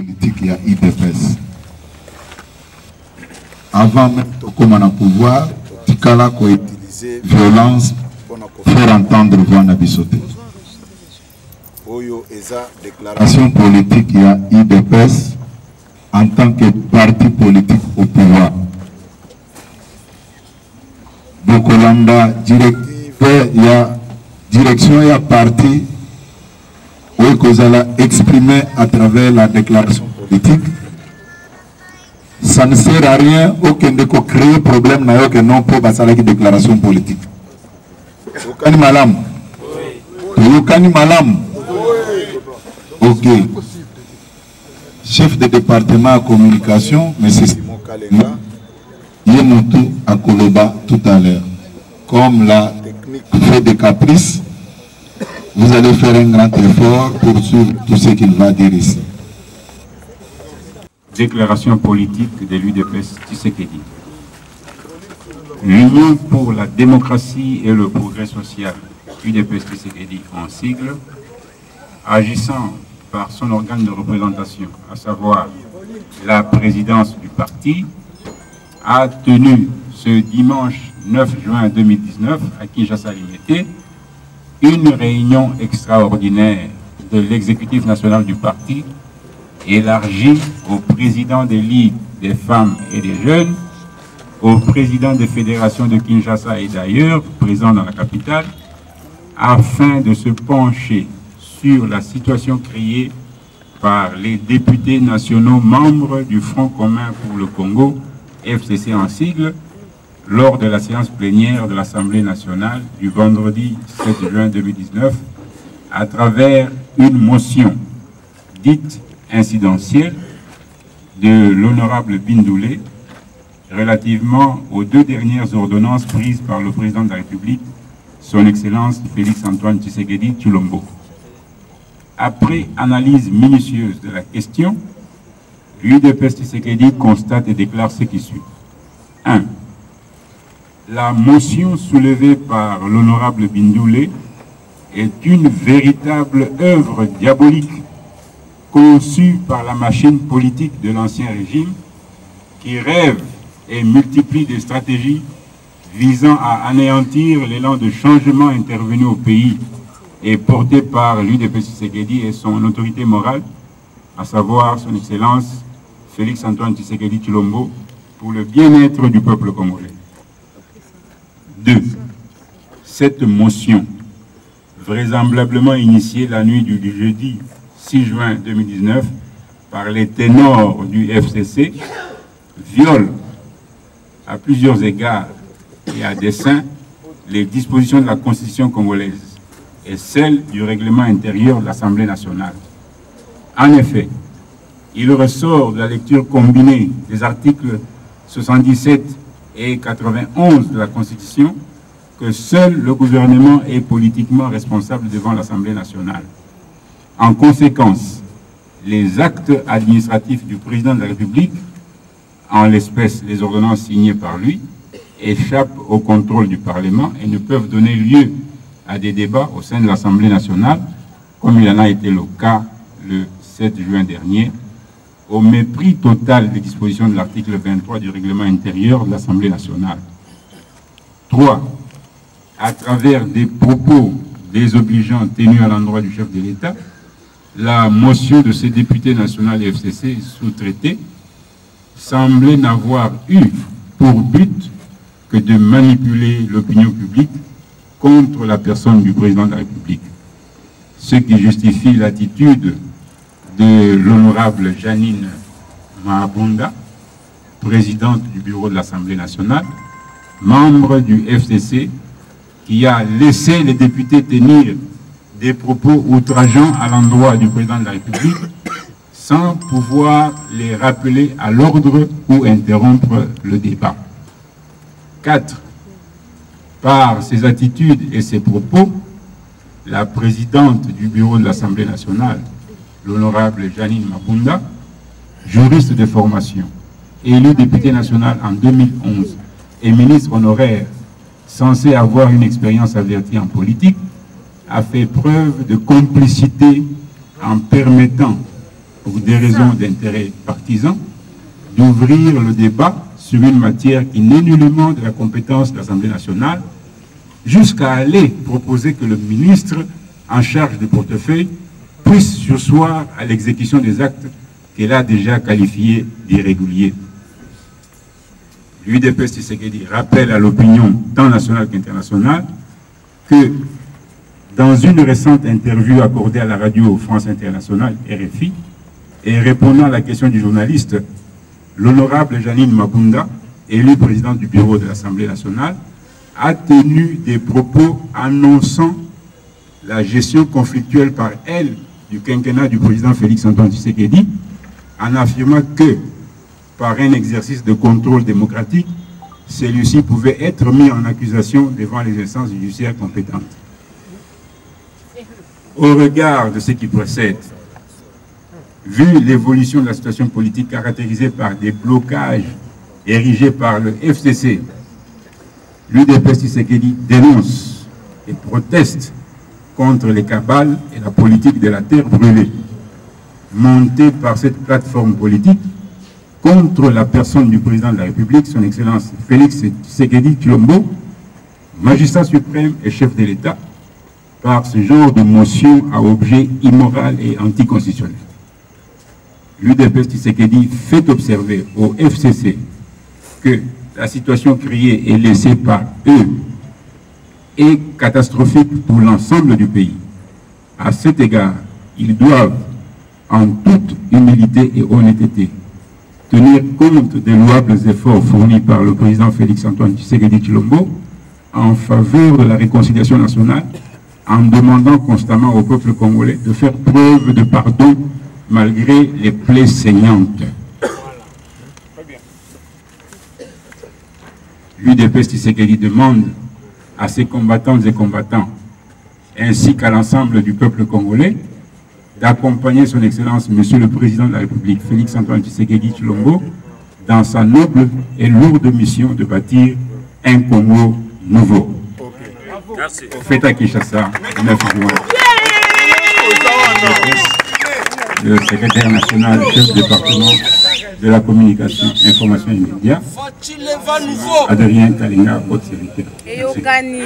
politique, il y a IDPS. Avant même de commencer à pouvoir, Tikala a utilisé violence pour faire entendre voix Nabisote. Déclaration politique, il y a IDPS en tant que parti politique au pouvoir. Donc, directive, il y a direction, il y a parti où vous allez exprimer à travers la déclaration politique. Ça ne sert à rien aucun de créer problème n'a que non pour passer la déclaration politique. Yokani malam. Yokani malam. Ok. Chef de département de communication, M. Simon Kalenga, il est monté à Koloba tout à l'heure. Comme la technique fait des caprices, vous allez faire un grand effort pour suivre tout ce qu'il va dire ici. Déclaration politique de l'UDPS Tshisekedi. L'Union pour la démocratie et le progrès social, UDPS Tshisekedi en sigle, agissant par son organe de représentation, à savoir la présidence du parti, a tenu ce dimanche 9 juin 2019 à Kinshasa Limité une réunion extraordinaire de l'exécutif national du parti élargie aux présidents des ligues des femmes et des jeunes, aux présidents des fédérations de Kinshasa et d'ailleurs, présents dans la capitale, afin de se pencher sur la situation créée par les députés nationaux membres du Front commun pour le Congo, FCC en sigle, lors de la séance plénière de l'Assemblée nationale du vendredi 7 juin 2019, à travers une motion dite incidentielle de l'honorable Bindoulé relativement aux deux dernières ordonnances prises par le président de la République, son Excellence Félix-Antoine Tshisekedi Tshilombo. Après analyse minutieuse de la question, l'UDPS Tshisekedi constate et déclare ce qui suit. 1. La motion soulevée par l'honorable Bindoulé est une véritable œuvre diabolique conçue par la machine politique de l'ancien régime qui rêve et multiplie des stratégies visant à anéantir l'élan de changement intervenu au pays et porté par l'UDPS Tshisekedi et son autorité morale, à savoir son Excellence Félix-Antoine Tshisekedi Tshilombo, pour le bien-être du peuple congolais. 2. Cette motion, vraisemblablement initiée la nuit du jeudi 6 juin 2019 par les ténors du FCC, viole à plusieurs égards et à dessein les dispositions de la Constitution congolaise et celles du règlement intérieur de l'Assemblée nationale. En effet, il ressort de la lecture combinée des articles 77 et 91 de la Constitution que seul le gouvernement est politiquement responsable devant l'Assemblée nationale. En conséquence, les actes administratifs du président de la République, en l'espèce les ordonnances signées par lui, échappent au contrôle du Parlement et ne peuvent donner lieu à des débats au sein de l'Assemblée nationale, comme il en a été le cas le 7 juin dernier, au mépris total des dispositions de l'article 23 du règlement intérieur de l'Assemblée nationale. 3. À travers des propos désobligeants tenus à l'endroit du chef de l'État, la motion de ces députés nationaux FCC sous-traités semblait n'avoir eu pour but que de manipuler l'opinion publique contre la personne du président de la République. Ce qui justifie l'attitude de l'honorable Janine Mahabunda, présidente du bureau de l'Assemblée nationale, membre du FCC, qui a laissé les députés tenir des propos outrageants à l'endroit du président de la République sans pouvoir les rappeler à l'ordre ou interrompre le débat. 4. Par ses attitudes et ses propos, la présidente du bureau de l'Assemblée nationale, l'honorable Janine Mabunda, juriste de formation, élue députée nationale en 2011 et ministre honoraire censé avoir une expérience avertie en politique, a fait preuve de complicité en permettant pour des raisons d'intérêt partisan, d'ouvrir le débat sur une matière qui n'est nullement de la compétence de l'Assemblée nationale, jusqu'à aller proposer que le ministre en charge du portefeuille puisse surseoir à l'exécution des actes qu'elle a déjà qualifiés d'irréguliers. L'UDPS Tshisekedi rappelle à l'opinion tant nationale qu'internationale que dans une récente interview accordée à la radio France Internationale, RFI, et répondant à la question du journaliste, l'honorable Janine Mabunda, élue présidente du bureau de l'Assemblée nationale, a tenu des propos annonçant la gestion conflictuelle par elle du quinquennat du président Félix-Antoine Tshisekedi, en affirmant que, par un exercice de contrôle démocratique, celui-ci pouvait être mis en accusation devant les instances judiciaires compétentes. Au regard de ce qui précède, vu l'évolution de la situation politique caractérisée par des blocages érigés par le FCC, l'UDPS Tshisekedi dénonce et proteste contre les cabales et la politique de la terre brûlée, montée par cette plateforme politique contre la personne du président de la République, son Excellence Félix Tshisekedi Tshilombo, magistrat suprême et chef de l'État, par ce genre de motion à objet immoral et anticonstitutionnel. L'UDPS Tshisekedi fait observer au FCC que la situation créée et laissée par eux est catastrophique pour l'ensemble du pays. À cet égard, ils doivent, en toute humilité et honnêteté, tenir compte des louables efforts fournis par le président Félix-Antoine Tshisekedi Tshilombo en faveur de la réconciliation nationale, en demandant constamment au peuple congolais de faire preuve de pardon malgré les plaies saignantes. L'UDPS Tshisekedi demande à ses combattantes et combattants, ainsi qu'à l'ensemble du peuple congolais, d'accompagner son Excellence, Monsieur le Président de la République, Félix-Antoine Tshisekedi Tshilombo, dans sa noble et lourde mission de bâtir un Congo nouveau. Merci. Fête à Kinshasa, 9 juin. Le secrétaire national, chef du département de la communication, information et médias, Adrien Kalinga, votre serviteur. En tout cas, les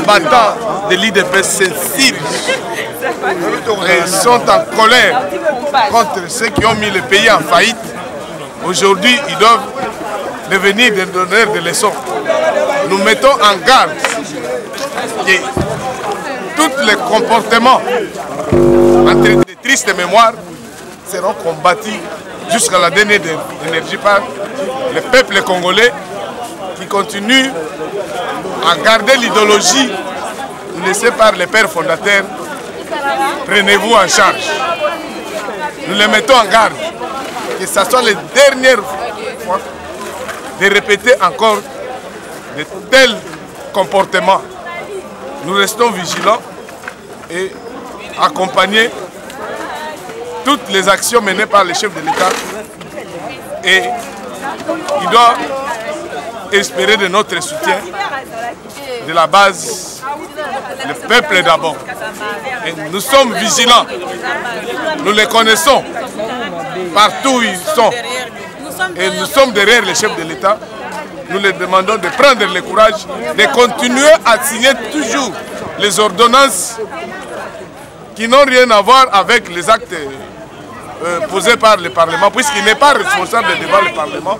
battants de l'IDPS s'insurgent et sont en colère contre ceux qui ont mis le pays en faillite. Aujourd'hui, ils doivent devenir des donneurs de leçons. Nous mettons en garde que tous les comportements entraînés de tristes mémoires seront combattus jusqu'à la dernière énergie par le peuple congolais qui continue à garder l'idéologie laissée par les pères fondateurs. Prenez-vous en charge. Nous les mettons en garde que ce soit les dernières fois de répéter encore de tels comportements. Nous restons vigilants et accompagner toutes les actions menées par les chefs de l'État, et il doit espérer de notre soutien de la base, le peuple d'abord. Et nous sommes vigilants, nous les connaissons partout où ils sont, et nous sommes derrière les chefs de l'État. Nous les demandons de prendre le courage, de continuer à signer toujours les ordonnances qui n'ont rien à voir avec les actes posés par le Parlement, puisqu'il n'est pas responsable devant le Parlement,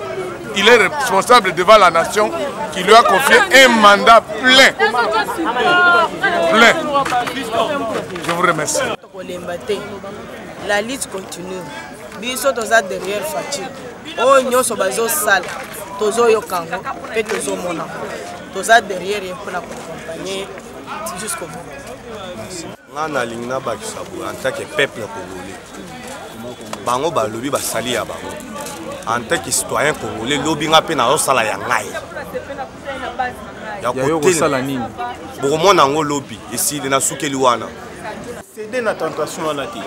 il est responsable devant la nation qui lui a confié un mandat plein. Je vous remercie. La lutte continue. Biso toza derrière Fatou. Oh nyonso bazo sala. Tozo yokango pe tozo mona. Toza derrière pour l'accompagner jusqu'au bout. Ngana lingna bakisabu en tant que peuple congolais. Bango balobi basali ya bango. En tant que citoyen congolais, lobi nga pe na osala ya ngai. ya kotela nini bokomona yango lobi esili na sukeli wana céder na tentation wana te.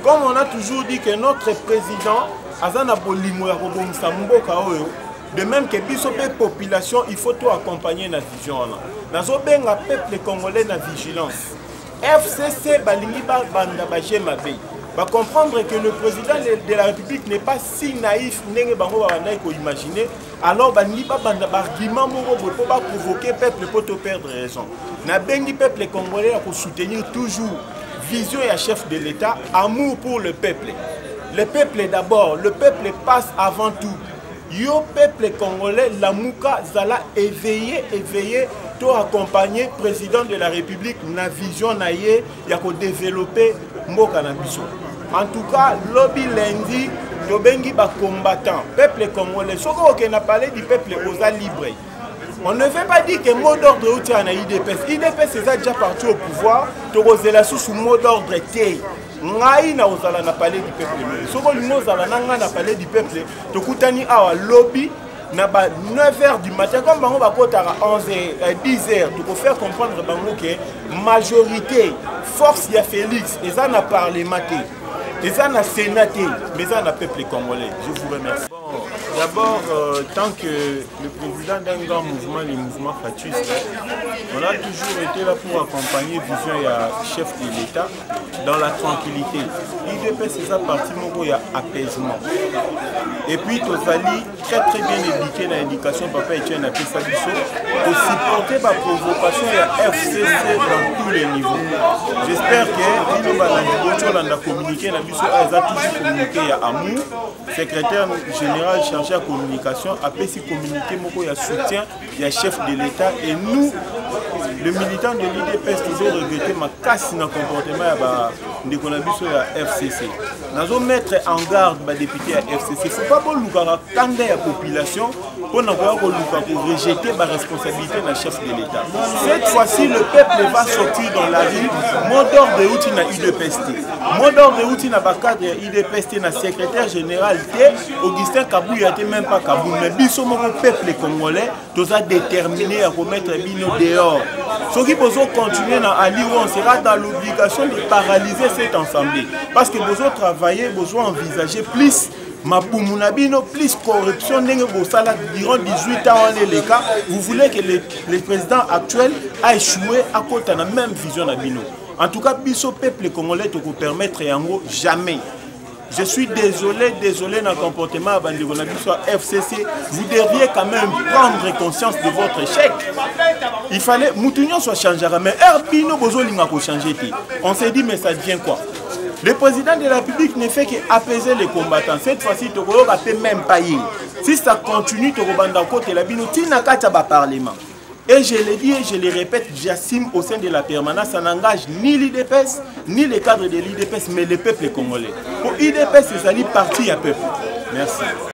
Comme on a toujours dit que notre président azana bolingo ya kobomisa mboka oyo, de même que biso pe population il faut tout accompagner na vision wana. Nazo benga peuple congolais na vigilance. FCC balingi ba banda ba jemabe. Va comprendre que le président de la République n'est pas si naïf n'enge bango ba ko imaginer. Alors balingi ba banda ba argument moko pour pas provoquer peuple pour te perdre raison. Na bengi peuple congolais pour soutenir toujours vision et chef de l'État, amour pour le peuple. Le peuple d'abord, le peuple passe avant tout. Yo peuple congolais, la mouka zala éveillé, to accompagner président de la République na vision na ye ya ko développer mboka na biso. En tout cas, lobby lundi, to bengi ba combattant, peuple congolais. Soko ok na parler du peuple osa libre. On ne veut pas dire que mot d'ordre est en IDPS. IDPS est déjà parti au pouvoir. Torozela sous mot d'ordre T. Ngai na ozala na parler du peuple. Soko limo zala nanga na parler du peuple. Tokutani awa lobby na ba 9h du matin comme bango ba kotara 11h 10h. Tu peux faire comprendre bango que majorité force ya Félix eza na parlement te. Eza na sénat te, mais eza na peuple congolais. Je vous remercie. D'abord, tant que le président d'un grand mouvement, les mouvements fascistes, on a toujours été là pour accompagner Vision et chef de l'État dans la tranquillité. IDP, c'est ça partie où il y a apaisement. Et puis, Tozali, très bien éduqué dans l'éducation, papa Etienne Apesabiso, pour supporter ma provocation et FCC dans tous les niveaux. J'espère que nous allons communiquer, nous allons toujours communiquer à Amour, secrétaire général chargé à communication, après si communiquer, il y a soutien, il y a chef de l'État et nous, le militant de l'IDPS, toujours regretté ma casse dans le comportement de la FCC. Nous allons mettre en garde les députés à FCC. Il ne faut pas que la population pour rejeter la responsabilité de chef de l'État. Cette fois-ci, le peuple va sortir dans la rue. Mot d'ordre de l'outil na IDPS. Mot d'ordre de l'outil na cadre IDPS na secrétaire général Augustin Kabou, il n'y a même pas Kabou. Mais biso mon peuple congolais, tous a déterminé à remettre Bino dehors. Ceux qui peuvent continuer à aller où on sera dans l'obligation de paralyser cette assemblée. Parce que vous travaillez, vous envisager plus Mapumunabino, plus corruption, durant 18 ans, les cas, vous voulez que le président actuel a échoué à côté de la même vision d'Abino. En tout cas, biso peuple congolais te permettre jamais. Je suis désolé dans le comportement de FCC. Vous devriez quand même prendre conscience de votre échec. Il fallait que Moutounion soit changé, mais Herbino Bozolinga pour changer. On s'est dit, mais ça devient quoi? Le président de la République ne fait qu'apaiser les combattants. Cette fois-ci, tu ne peux même pas y. Si ça continue, tu vas au Parlement. Et je le dis et je le répète, j'assume au sein de la permanence, ça n'engage ni l'IDPS, ni les cadres de l'IDPS, mais le peuple congolais. Pour l'IDPS, c'est ça, parti à peuple. Merci.